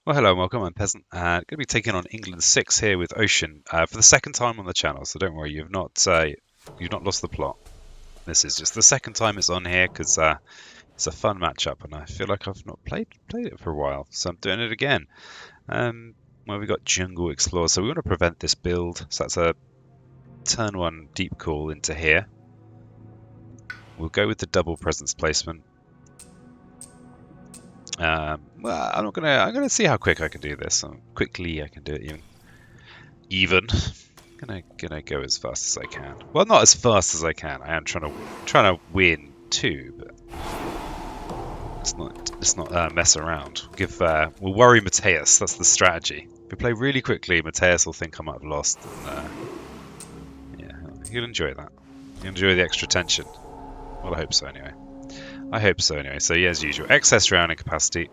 Well, hello and welcome. I'm Peasant. Going to be taking on England 6 here with Ocean for the second time on the channel. So don't worry, you've not lost the plot. This is just the second time it's on here because it's a fun matchup, and I feel like I've not played it for a while, so I'm doing it again. Well, we got Jungle Explorer, so we want to prevent this build. So that's a turn one deep call into here. We'll go with the double presence placement. Well, I'm gonna see how quick I can do this. Quickly I can do it even. Gonna go as fast as I can. Well, not as fast as I can. I am trying to win too, but let's not mess around. We'll worry Mateus. That's the strategy. If we play really quickly, Mateus will think I might have lost, and yeah, he'll enjoy that. He'll enjoy the extra tension. Well, I hope so anyway. So yeah, as usual, excess rounding capacity.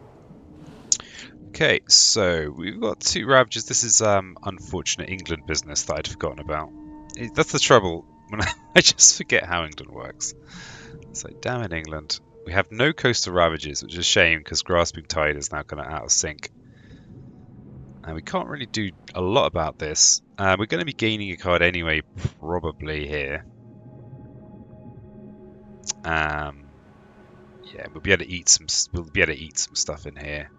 Okay, so we've got 2 ravages. This is unfortunate England business that I'd forgotten about. That's the trouble when I just forget how England works. It's like, damn it, England. We have no coastal ravages, which is a shame because Grasping Tide is now kind of out of sync. And we can't really do a lot about this. We're going to be gaining a card anyway, probably here. Yeah, we'll be able to eat some stuff in here.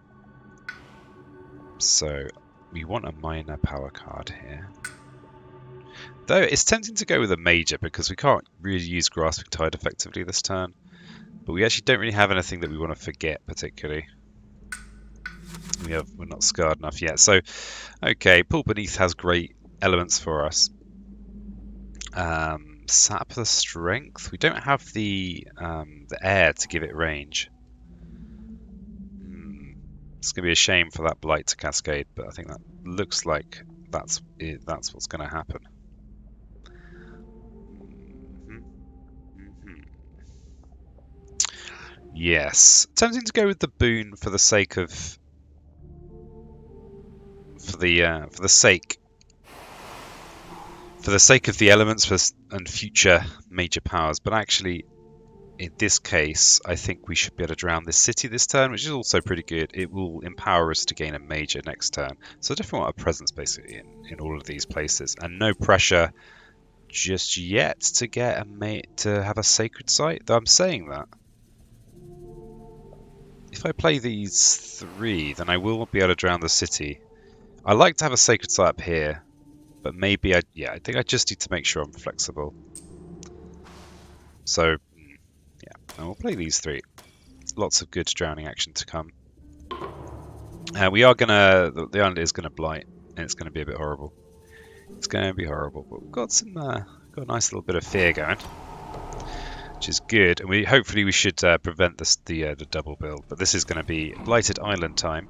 So we want a minor power card here. Though it's tempting to go with a major because we can't really use Grasping Tide effectively this turn. But we actually don't really have anything that we want to forget particularly. We're not scarred enough yet. So, okay, Pool Beneath has great elements for us. Sap the Strength. We don't have the air to give it range. It's going to be a shame for that Blight to cascade, but I think that looks like that's what's going to happen. Yes, tempting to go with the boon for the sake of the sake of the elements and future major powers, but actually in this case I think we should be able to drown this city this turn, which is also pretty good. It will empower us to gain a major next turn, so I definitely want a presence basically in all of these places, and no pressure just yet to get to have a sacred site, though I'm saying that if I play these 3 then I will be able to drown the city. I like to have a sacred site up here, but maybe I think I just need to make sure I'm flexible. So yeah, and we'll play these 3. Lots of good drowning action to come. We are the island is gonna blight, and it's gonna be a bit horrible. It's gonna be horrible, but we've got a nice little bit of fear going, which is good, and hopefully we should prevent the double build. But this is going to be blighted island time.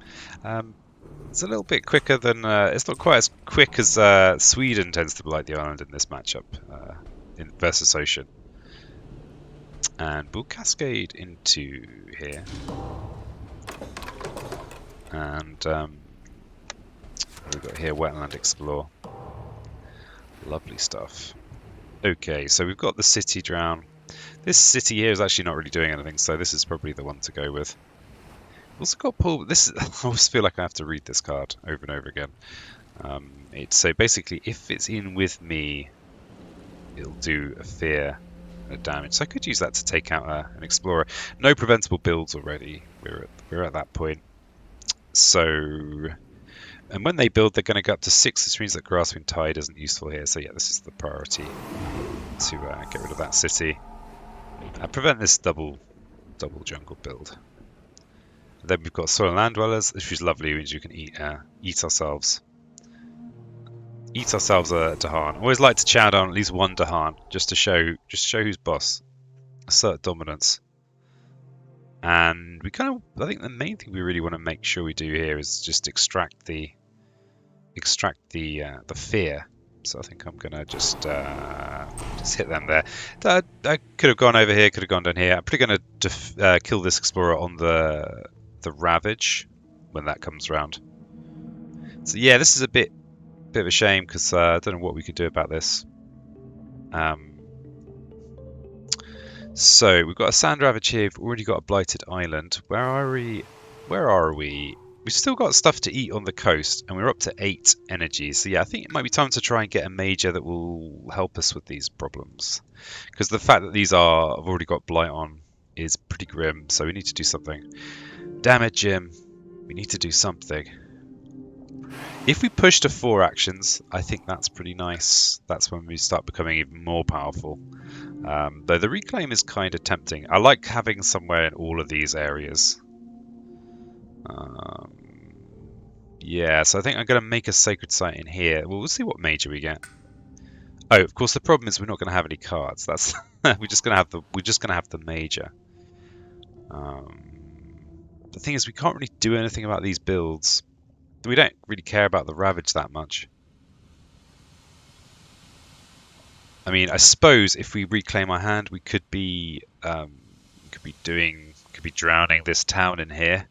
It's a little bit quicker than it's not quite as quick as Sweden tends to blight the island in this matchup versus Ocean. And we'll cascade into here, and we've got here Wetland Explore. Lovely stuff. Okay, so we've got the city drown. This city here is actually not really doing anything, so this is probably the one to go with. We've also got Paul. I always feel like I have to read this card over and over again. So basically, if it's in with me, it'll do a fear damage. So I could use that to take out an explorer. No preventable builds already. We're at that point. So, and when they build, they're going to go up to 6. This means that Grasping Tide isn't useful here. So yeah, this is the priority to get rid of that city. Prevent this double jungle build. And then we've got Soil and Land Dwellers, which is lovely, which you can eat ourselves. Eat ourselves a Dahan. Always like to chow down at least one Dahan, just to show who's boss. Assert dominance. And I think the main thing we really want to make sure we do here is just extract the fear. So I think I'm gonna just hit them there. I could have gone over here, could have gone down here. I'm probably gonna kill this explorer on the ravage when that comes around. So yeah, this is a bit of a shame because I don't know what we could do about this. So we've got a sand ravage here. We've already got a blighted island. Where are we? We've still got stuff to eat on the coast, and we're up to 8 energy. So yeah, I think it might be time to try and get a major that will help us with these problems. Because the fact that I've already got blight on, is pretty grim. So we need to do something. Damn it, Jim. We need to do something. If we push to 4 actions, I think that's pretty nice. That's when we start becoming even more powerful. Though the reclaim is kind of tempting. I like having somewhere in all of these areas. Yeah, so I think I'm going to make a sacred site in here. Well, we'll see what major we get. Oh, of course, the problem is we're not going to have any cards. That's we're just going to have the major. The thing is, we can't really do anything about these builds. We don't really care about the ravage that much. I mean, I suppose if we reclaim our hand, we could be drowning this town in here.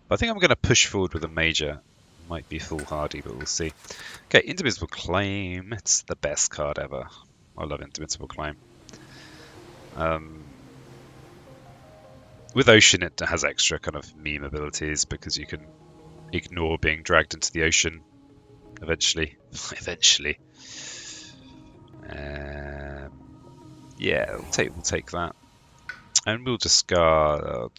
But I think I'm going to push forward with a major. Might be foolhardy, but we'll see. Okay, Indomitable Claim. It's the best card ever. I love Indomitable Claim. With Ocean, it has extra kind of meme abilities because you can ignore being dragged into the ocean eventually. Eventually. Yeah, we'll take that. And we'll discard...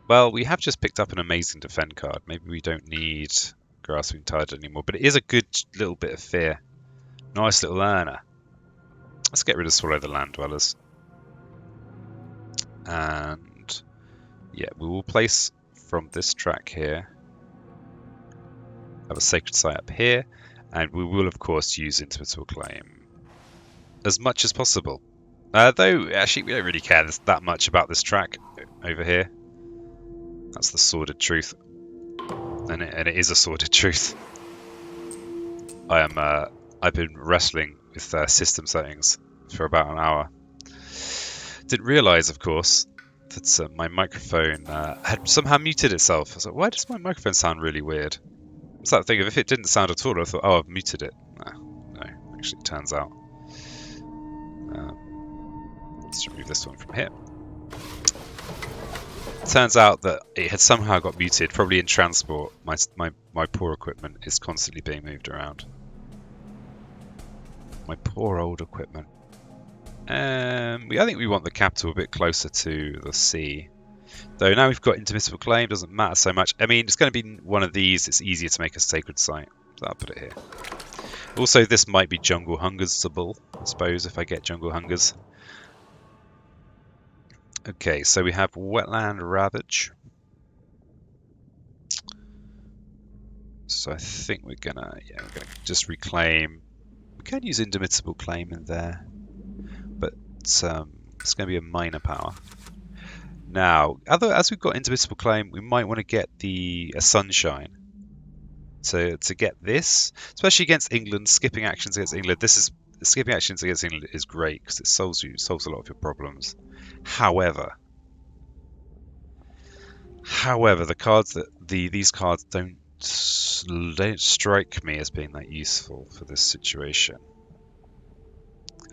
Well, we have just picked up an amazing defend card. Maybe we don't need Grasping Tide anymore, but it is a good little bit of fear. Nice little earner. Let's get rid of Swallow the Land Dwellers. And yeah, we will place from this track here. Have a sacred site up here, and we will of course use Indomitable Claim as much as possible. Though actually we don't really care that much about this track over here. That's the sordid truth, and it is a sordid truth. I've been wrestling with system settings for about an hour. Didn't realise, of course, that my microphone had somehow muted itself. I was like, why does my microphone sound really weird? It's that thing of if it didn't sound at all, I thought, oh, I've muted it. No, actually, it turns out. Let's remove this one from here. Turns out that it had somehow got muted, probably in transport. My poor equipment is constantly being moved around. My poor old equipment. I think we want the capital a bit closer to the sea. Though now we've got Indomitable Claim, doesn't matter so much. I mean, it's going to be one of these. It's easier to make a sacred site. So I'll put it here. Also, this might be Jungle Hungersable, I suppose, if I get Jungle Hungers. Okay, so we have Wetland Ravage. So I think we're gonna just reclaim. We can use Indomitable Claim in there, but it's gonna be a minor power. Now, as we've got Indomitable Claim, we might want to get a Sunshine. So to get this, especially against England, skipping actions against England. Skipping actions against England is great because it solves a lot of your problems. However, the cards these cards don't strike me as being that useful for this situation.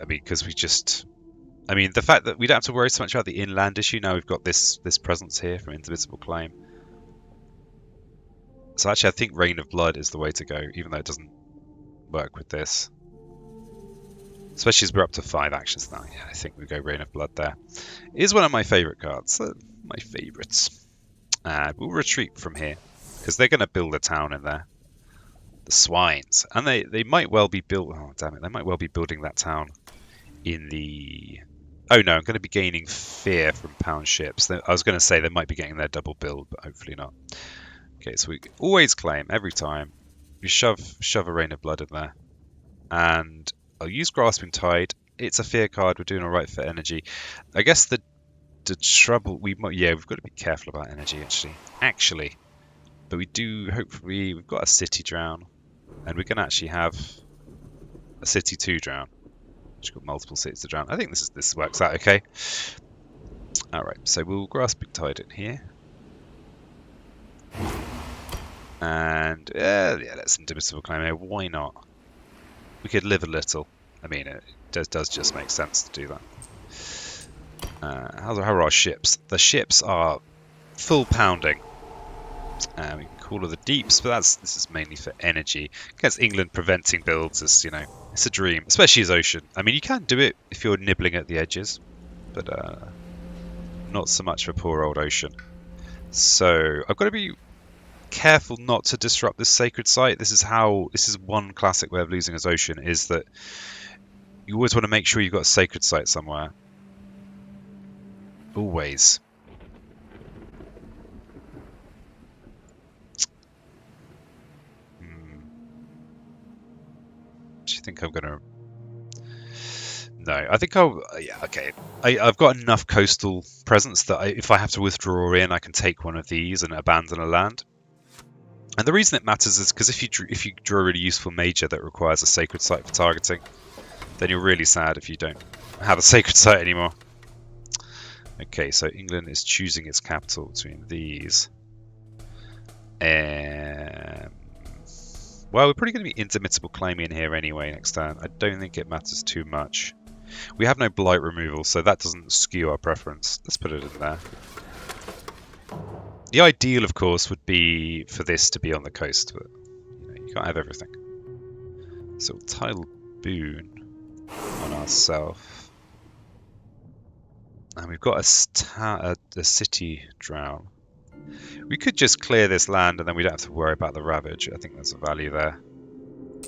I mean, because the fact that we don't have to worry so much about the inland issue now we've got this presence here from Indomitable Claim. So actually, I think Reign of Blood is the way to go, even though it doesn't work with this. Especially as we're up to 5 actions now. Yeah, I think we go Reign of Blood there. It is one of my favourite cards. My favourites. We'll retreat from here, because they're going to build a town in there. The swines. And they might well be they might well be building that town in the... Oh no, I'm going to be gaining fear from pound ships. I was going to say they might be getting their double build, but hopefully not. Okay, so we always claim, every time, we shove a Reign of Blood in there. And I'll use Grasping Tide. It's a fear card, we're doing alright for energy. I guess the trouble, we've got to be careful about energy, actually. But we do, hopefully, we've got a city drown. And we're going to actually have a city 2 drown. We've got multiple cities to drown. I think this works out okay. Alright, so we'll Grasping Tide in here. And yeah, let's Indomitable Claim here. Why not? We could live a little. I mean, it does just make sense to do that. How are our ships? The ships are full pounding. We can call her the Deeps, but this is mainly for energy. Against England, preventing builds is, you know, it's a dream, especially as ocean. I mean, you can do it if you're nibbling at the edges, but not so much for poor old ocean. So I've got to be careful not to disrupt this sacred site. This is one classic way of losing as ocean, is that you always want to make sure you've got a sacred site somewhere. Always. Do you think I'm gonna? No, I think I'll. Yeah, okay. I've got enough coastal presence that if I have to withdraw in, I can take one of these and abandon a land. And the reason it matters is because if you draw a really useful major that requires a sacred site for targeting, then you're really sad if you don't have a sacred site anymore. Okay, so England is choosing its capital between these. Well, we're probably going to be intermittable claiming in here anyway next turn. I don't think it matters too much. We have no blight removal, so that doesn't skew our preference. Let's put it in there. The ideal, of course, would be for this to be on the coast, but you can't have everything. So we'll tile boon on ourselves. And we've got a city drown. We could just clear this land and then we don't have to worry about the ravage. I think there's a value there.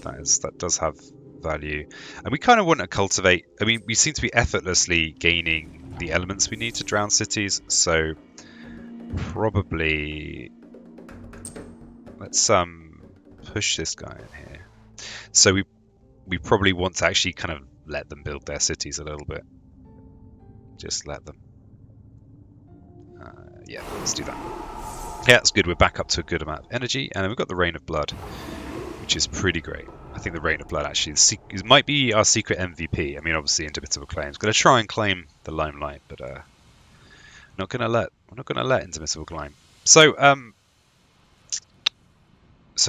That does have value. And we kind of want to cultivate. I mean, we seem to be effortlessly gaining the elements we need to drown cities. So probably let's push this guy in here. So we probably want to actually kind of let them build their cities a little bit. Just let them. Yeah, let's do that. Yeah, that's good. We're back up to a good amount of energy, and then we've got the Rain of Blood, which is pretty great. I think the Rain of Blood actually might be our secret MVP. I mean, obviously, Indomitable Claim's going to try and claim the limelight, but we're not going to let Indomitable claim. So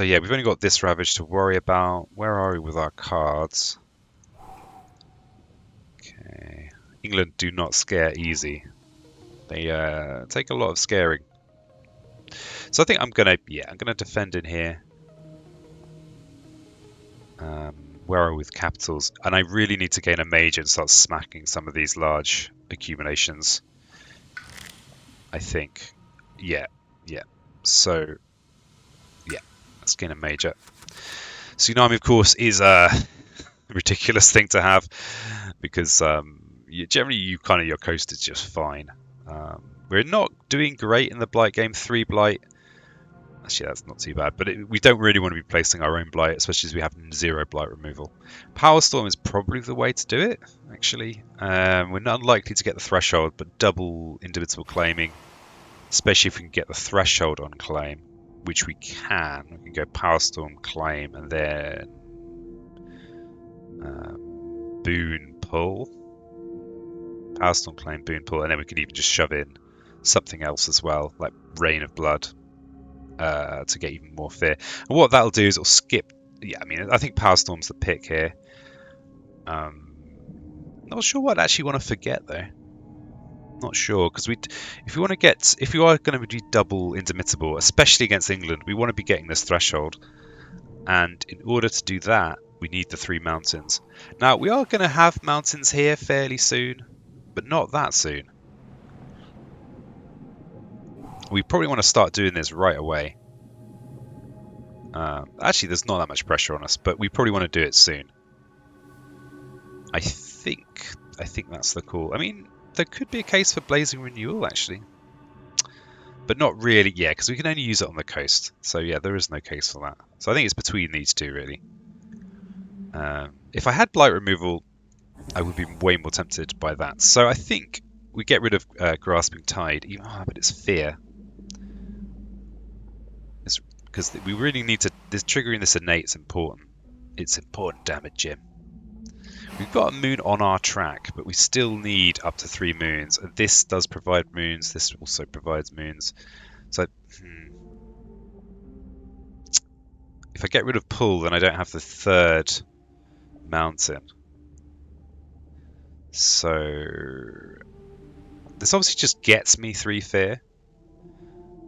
yeah, we've only got this Ravage to worry about. Where are we with our cards? Okay, England do not scare easy. They take a lot of scaring. So I think I'm gonna defend in here. Where are we with capitals? And I really need to gain a major and start smacking some of these large accumulations. I think. Yeah. So yeah, let's gain a major. Tsunami, of course, is a ridiculous thing to have because generally your coast is just fine. We're not doing great in the blight game. 3 blight. Actually, that's not too bad, but we don't really want to be placing our own blight, especially as we have 0 blight removal. Power Storm is probably the way to do it, actually. We're not unlikely to get the threshold, but double Indomitable claiming, especially if we can get the threshold on claim, which we can. We can go Power Storm claim and then boon pull. Power Storm claim, boon pull, and then we could even just shove in something else as well, like Rain of Blood. To get even more fear. And what that'll do is it'll skip. Yeah, I mean, I think Power Storm's the pick here. Not sure what I actually want to forget though. Not sure because if you are going to be double Indomitable, especially against England, we want to be getting this threshold. And in order to do that, we need the 3 mountains. Now we are going to have mountains here fairly soon, but not that soon. We probably want to start doing this right away. Actually, there's not that much pressure on us, but we probably want to do it soon. I think that's the call. I mean, there could be a case for Blazing Renewal, actually. But not really, yeah, because we can only use it on the coast. So yeah, there is no case for that. So I think it's between these two, really. If I had Blight Removal, I would be way more tempted by that. So I think we get rid of Grasping Tide, but it's fear. Because we really need to. Triggering this innate is important. It's important, damn it, Jim. We've got a moon on our track, but we still need up to 3 moons. And this does provide moons. This also provides moons. So, if I get rid of pull, then I don't have the 3rd mountain. So, This obviously just gets me 3 fear.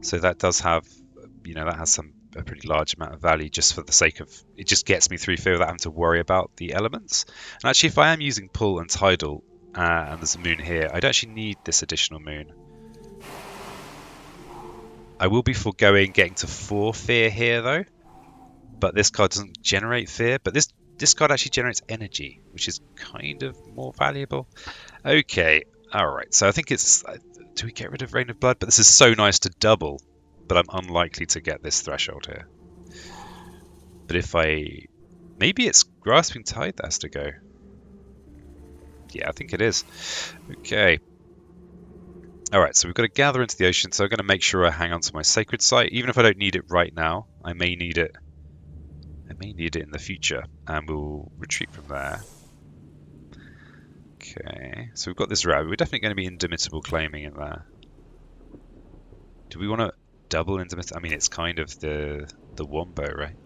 So that does have, that has a pretty large amount of value just for the sake of, it just gets me 3 fear without having to worry about the elements. And actually, if I am using pull and tidal, and there's a moon here, I don't actually need this additional moon. I will be foregoing getting to 4 fear here though, but this card doesn't generate fear, but this card actually generates energy, which is kind of more valuable. Okay, alright, so I think it's, do we get rid of Rain of Blood? But this is so nice to double, but I'm unlikely to get this threshold here. But if maybe it's Grasping Tide that has to go. Yeah, I think it is. Okay. Alright, so we've got to gather into the ocean, so I'm going to make sure I hang on to my sacred site. Even if I don't need it right now, I may need it. I may need it in the future, and we'll retreat from there. Okay, so we've got this route. We're definitely going to be Indomitable claiming in there. Do we want to double Indomitable? I mean, it's kind of the wombo, right?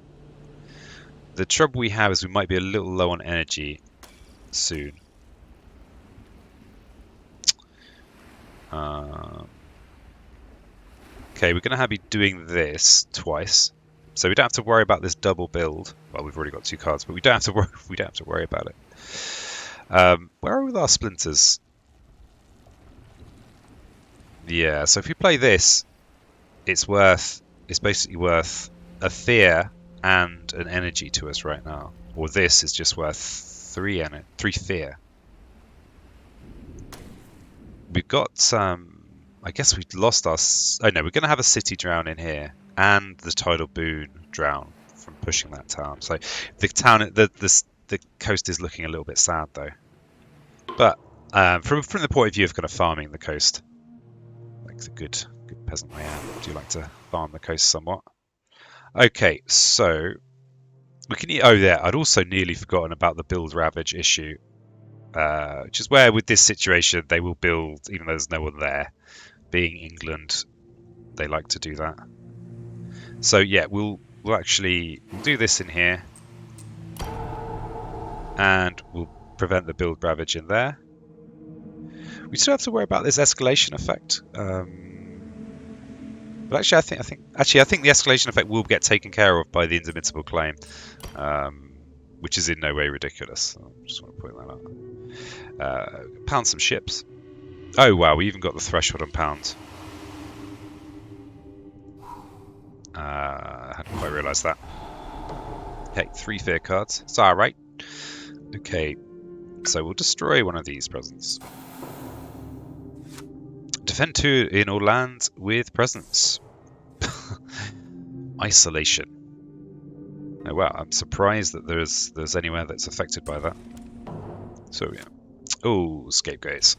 The trouble we have is we might be a little low on energy soon. Okay, we're going to be doing this twice, so we don't have to worry about this double build. Well, we've already got 2 cards, but we don't have to worry. We don't have to worry about it. Where are with our splinters? Yeah, so if we play this, it's basically worth a fear and an energy to us right now. Or this is just worth 3 fear. We've got I guess we've lost our. Oh no, we're going to have a city drown in here, and the tidal boon drown from pushing that town. So the town, the coast is looking a little bit sad though. But from the point of view of kind of farming the coast, like the good peasant I am, I do like to farm the coast somewhat. Okay, so we can. Oh yeah, I'd also nearly forgotten about the build ravage issue, which is where with this situation they will build even though there's no one there. Being England, they like to do that. So yeah, we'll do this in here, and we'll prevent the build ravage in there. We still have to worry about this escalation effect. But actually, I think the escalation effect will get taken care of by the Indomitable claim, which is in no way ridiculous. So I just want to point that out. Pound some ships. Oh wow, we even got the threshold on pounds. I hadn't quite realised that. Okay, 3 fear cards. It's alright. Okay, so we'll destroy one of these presents. Defend 2 in all lands with presence. Isolation. Oh wow, I'm surprised that there's anywhere that's affected by that. So yeah. Oh, scapegoats.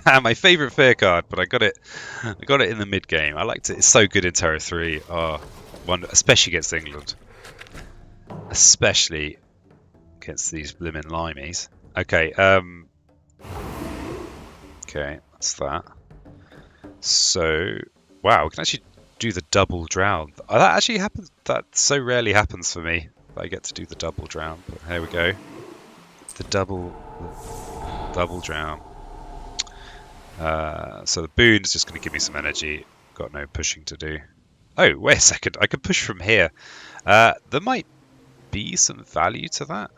My favourite fear card, but I got it in the mid game. I liked it. It's so good in Terra 3. Oh, especially against England. Especially against these blimmin' limeys. Okay, okay, that's that. So, wow, we can actually do the double drown. That actually happens. That so rarely happens for me that I get to do the double drown. But here we go. The double drown. So the boon is just going to give me some energy. Got no pushing to do. Oh, wait a second. I can push from here. There might be some value to that,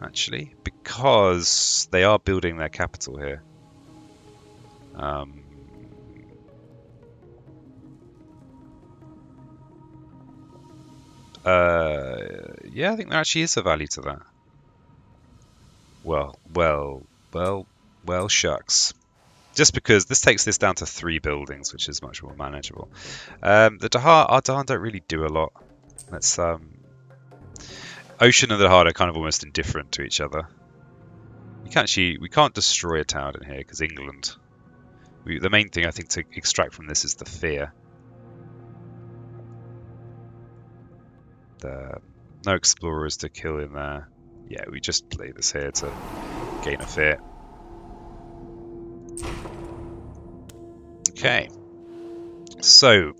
actually, because they are building their capital here. Yeah, I think there actually is a value to that. Well, shucks. Just because this takes this down to 3 buildings, which is much more manageable. Our Dahan don't really do a lot. Let's Ocean and the Dahan are kind of almost indifferent to each other. We can't destroy a town in here because England. The main thing I think to extract from this is the fear. No explorers to kill in there. Yeah, we just play this here to gain a fear. Okay, so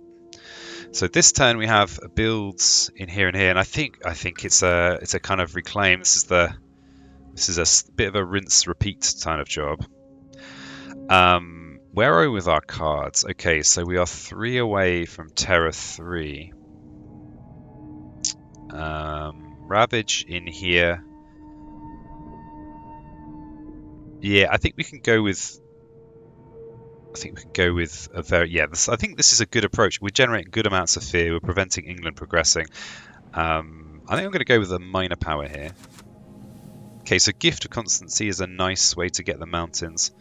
this turn we have builds in here and here, and I think it's a kind of reclaim. This is a bit of a rinse repeat kind of job. Where are we with our cards? Okay, so we are 3 away from Terra 3. Ravage in here. Yeah, I think we can go with. I think we can go with a very I think this is a good approach. We're generating good amounts of fear. We're preventing England progressing. I think I'm going to go with a minor power here. Okay, so Gift of Constancy is a nice way to get the mountains.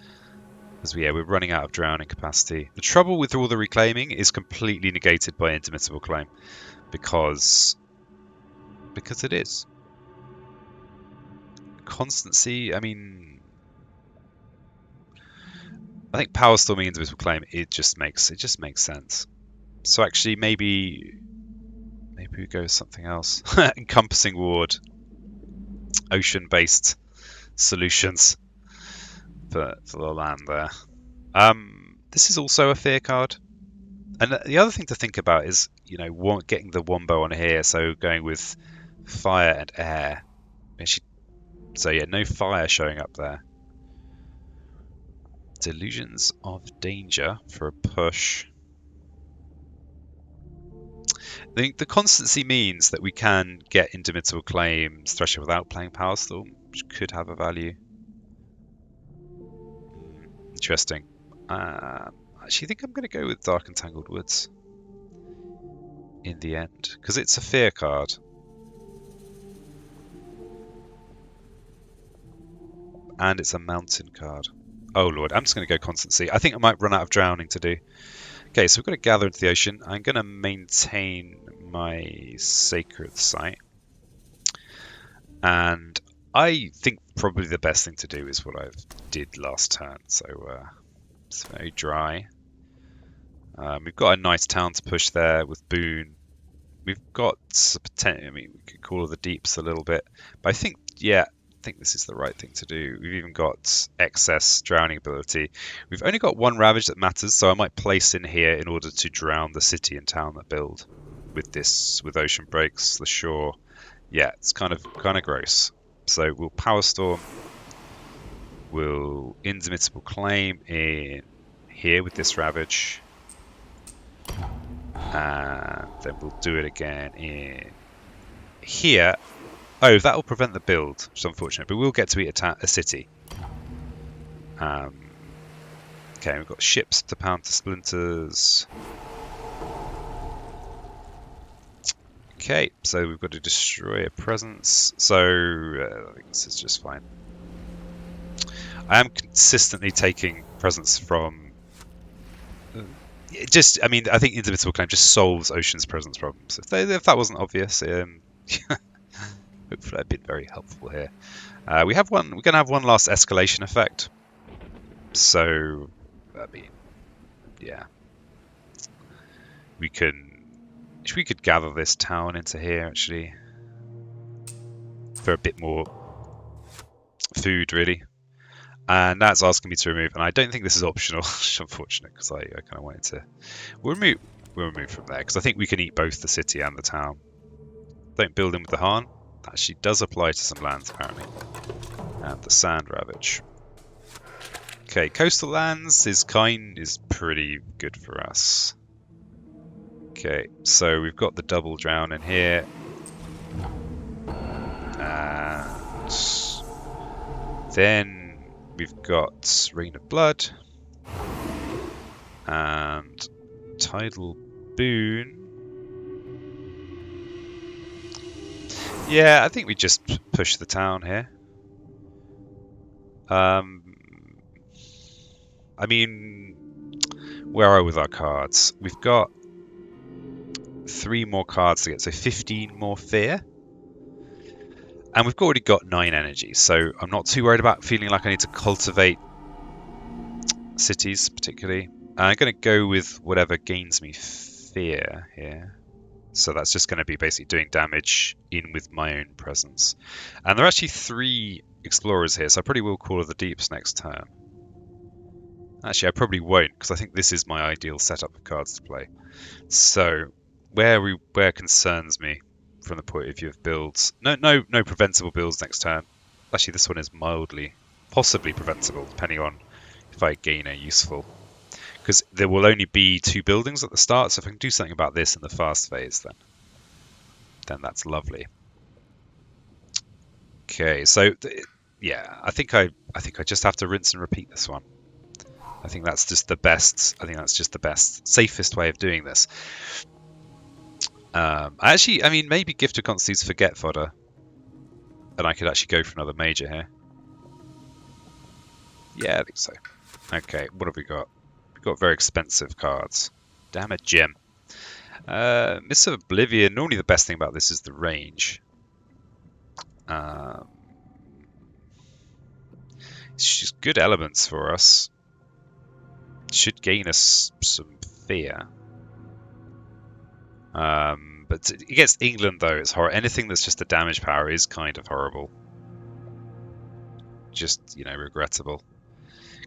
Because we're running out of drowning capacity. The trouble with all the reclaiming is completely negated by Indomitable Claim. Because it is. Constancy, I mean, I think Power Storming Indomitable Claim, it just makes sense. So actually maybe we go with something else. Encompassing Ward. Ocean-based solutions for the land there. This is also a fear card. And the other thing to think about is, getting the wombo on here, so going with fire and air. So yeah, no fire showing up there. Delusions of Danger for a push. I think the constancy means that we can get Indomitable Claims Thresher without playing Power Storm, which could have a value. Interesting. Actually, I think I'm going to go with Dark and Tangled Woods in the end, because it's a fear card. And it's a mountain card. Oh lord, I'm just going to go Constancy. I think I might run out of drowning to do. Okay, so we've got to gather into the ocean. I'm going to maintain my sacred site. And I think probably the best thing to do is what I did last turn. So it's very dry. We've got a nice town to push there with Boone. We've got potential. I mean, we could call the deeps a little bit, but I think this is the right thing to do. We've even got excess drowning ability. We've only got 1 Ravage that matters, so I might place in here in order to drown the city and town that build with this, with Ocean Breaks, the shore. Yeah, it's kind of gross. So we'll Power Storm. We'll Indomitable Claim in here with this Ravage. And then we'll do it again in here. Oh, that will prevent the build, which is unfortunate, but we'll get to eat a city. Okay, we've got ships to pound to splinters. Okay, so we've got to destroy a presence. So I think this is just fine. I am consistently taking presence from. I think Indomitable Claim just solves Ocean's presence problems. If that wasn't obvious, hopefully I've been very helpful here. We're going to have one last escalation effect. So, we could gather this town into here actually for a bit more food, really. And that's asking me to remove, and I don't think this is optional, which is unfortunate because I kind of wanted to. We'll remove from there because I think we can eat both the city and the town. Don't build in with the Harn. That actually does apply to some lands apparently. And the Sand Ravage. Okay, coastal lands is pretty good for us. Okay, so we've got the double drown in here. And then we've got Rain of Blood. And Tidal Boon. Yeah, I think we just push the town here. I mean, where are we with our cards? We've got 3 more cards to get, so 15 more fear. And we've already got 9 energy, so I'm not too worried about feeling like I need to cultivate cities particularly. I'm going to go with whatever gains me fear here. So that's just going to be basically doing damage in with my own presence. And there are actually 3 explorers here, so I probably will Call of the Deeps next turn. Actually, I probably won't, because I think this is my ideal setup of cards to play. So, where concerns me from the point of view of builds. No preventable builds next turn. Actually, this one is possibly preventable, depending on if I gain a useful because there will only be 2 buildings at the start. So if I can do something about this in the fast phase, then that's lovely. Okay, so yeah, I think I just have to rinse and repeat this one. I think that's just the best. I think that's just the best, safest way of doing this. I mean, maybe Gift of Constancy's forget fodder, and I could actually go for another major here. Yeah, I think so. Okay, what have we got? We've got very expensive cards. Damn it, gem. Mists of Oblivion. Normally the best thing about this is the range. It's just good elements for us. Should gain us some fear. But against England, though, it's horrible. Anything that's just a damage power is kind of horrible. Just, you know, regrettable.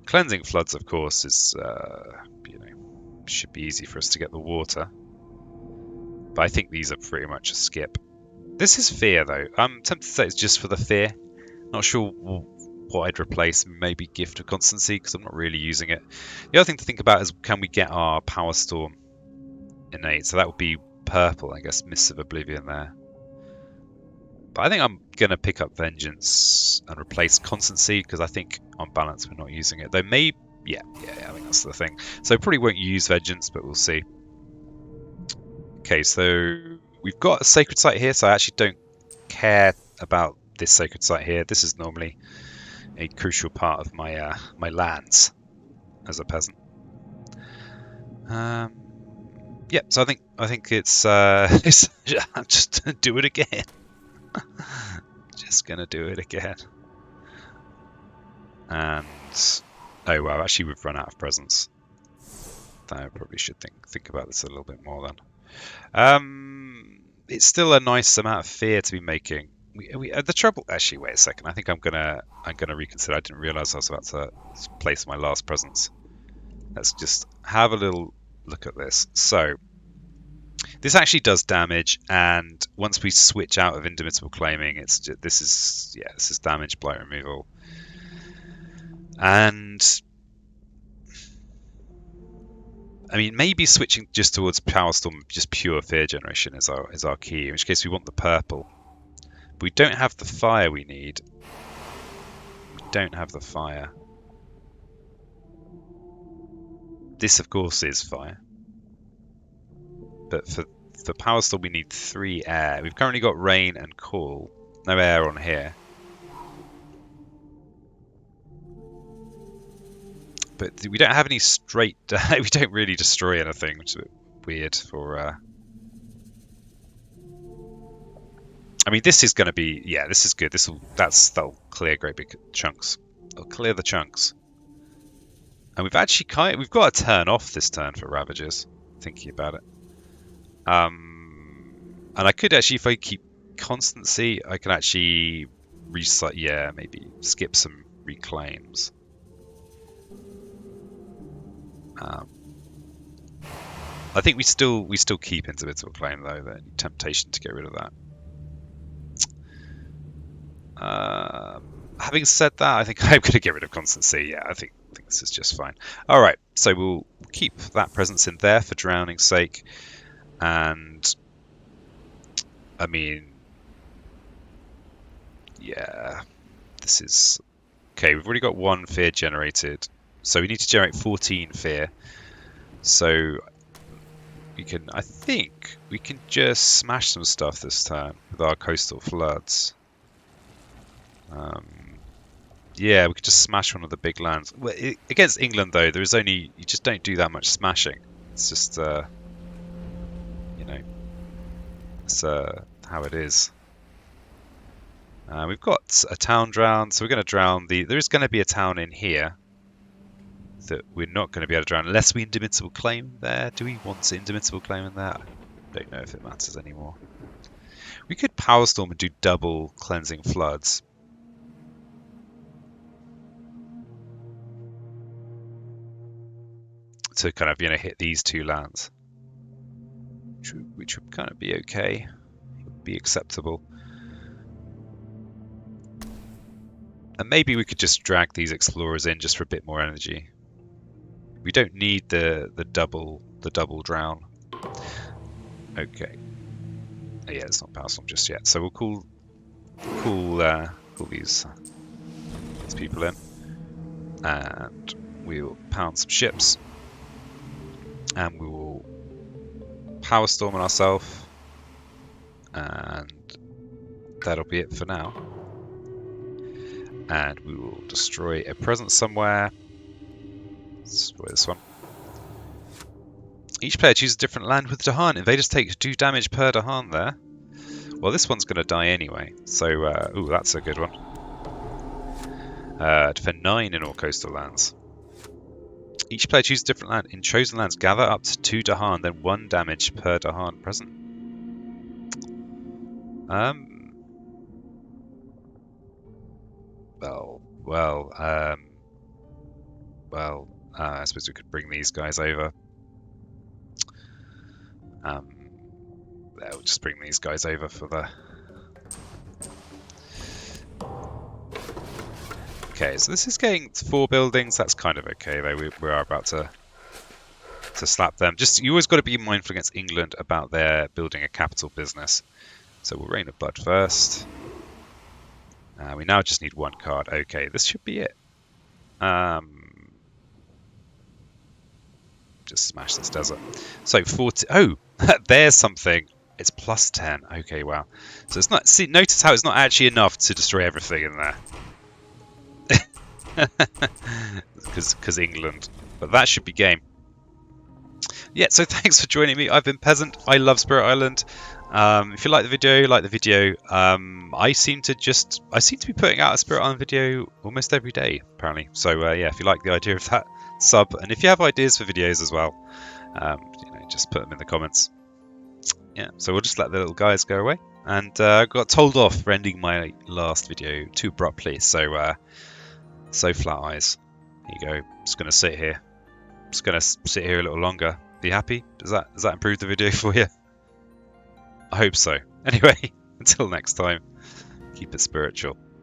Cleansing Floods, of course, is, you know, should be easy for us to get the water. But I think these are pretty much a skip. This is fear, though. I'm tempted to say it's just for the fear. Not sure what I'd replace. Maybe Gift of Constancy, because I'm not really using it. The other thing to think about is, can we get our Power Storm innate? So that would be purple, I guess. Mists of Oblivion there. But I think I'm going to pick up Vengeance and replace Constancy, because I think on balance we're not using it. Though maybe, yeah, I think that's the thing. So probably won't use Vengeance, but we'll see. Okay, so we've got a Sacred Site here, so I actually don't care about this Sacred Site here. This is normally a crucial part of my my lands as a peasant. Yeah, so I think it's I'm just gonna do it again. Just gonna do it again. And oh wow, actually we've run out of presents. I probably should think about this a little bit more then. It's still a nice amount of fear to be making. The trouble. Actually, wait a second. I think I'm gonna reconsider. I didn't realise I was about to place my last presents. Let's just have a little look at this. So this actually does damage, and once we switch out of Indomitable Claiming, it's just, this is damage, blight removal, and I mean maybe switching just towards Power Storm, just pure fear generation is our key. In which case we want the purple. But we don't have the fire we need. We don't have the fire. This, of course, is fire. But for Power Storm, we need 3 air. We've currently got rain and cool. No air on here. But we don't have any straight... we don't really destroy anything, which is a bit weird for... I mean, this is going to be... Yeah, this is good. That'll clear great big chunks. It'll clear the chunks. And we've actually we've got a turn off this turn for Ravagers, thinking about it. And I could actually, if I keep Constancy, I can actually maybe skip some reclaims. I think we still keep Indomitable Claim though. The temptation to get rid of that. Having said that, I think I'm going to get rid of Constancy. Yeah, I think this is just fine. All right, so we'll keep that presence in there for drowning's sake. And I mean, yeah, this is okay. We've already got 1 fear generated, so we need to generate 14 fear. So I think we can just smash some stuff this turn with our coastal floods. Yeah, we could just smash one of the big lands. Well, against England, though, you just don't do that much smashing. It's just, you know, it's how it is. We've got a town drowned, so we're going to drown there is going to be a town in here that we're not going to be able to drown unless we Indomitable Claim there. Do we want to Indomitable Claim in that? I don't know if it matters anymore. We could Power Storm and do double Cleansing Floods. To kind of, you know, hit these 2 lands, which would kind of be okay, it would be acceptable. And maybe we could just drag these explorers in just for a bit more energy. We don't need the double drown. Okay. Oh, yeah, it's not power storm just yet. So we'll call these people in, and we'll pound some ships, and we will power storm on ourselves, and that'll be it for now. And we will destroy a presence somewhere. Destroy this one. Each player chooses a different land with Dahan. Invaders take 2 damage per Dahan there. Well, this one's going to die anyway, so ooh, that's a good one. Defend 9 in all coastal lands. Each player chooses a different land. In chosen lands, gather up to 2 Dahan, then 1 damage per Dahan present. I suppose we could bring these guys over. We'll just bring these guys over for the... Okay, so this is getting 4 buildings. That's kind of okay, though. We are about to slap them. Just, you always got to be mindful against England about their building a capital business. So we'll rain a blood first. We now just need 1 card. Okay, this should be it. Just smash this desert. So 40. Oh, there's something. It's plus 10. Okay, wow. So it's not. See, notice how it's not actually enough to destroy everything in there. Because England. But that should be game. Yeah, so thanks for joining me. I've been Peasant. I love Spirit Island. If you like the video, like the video. I seem to be putting out a Spirit Island video almost every day, apparently. So yeah, if you like the idea of that, sub. And if you have ideas for videos as well, just put them in the comments. Yeah, so we'll just let the little guys go away. And I got told off for ending my last video too abruptly. So flat eyes. Here you go. Just gonna sit here. Just gonna sit here a little longer. Be happy? Does that improve the video for you? I hope so. Anyway, until next time, keep it spiritual.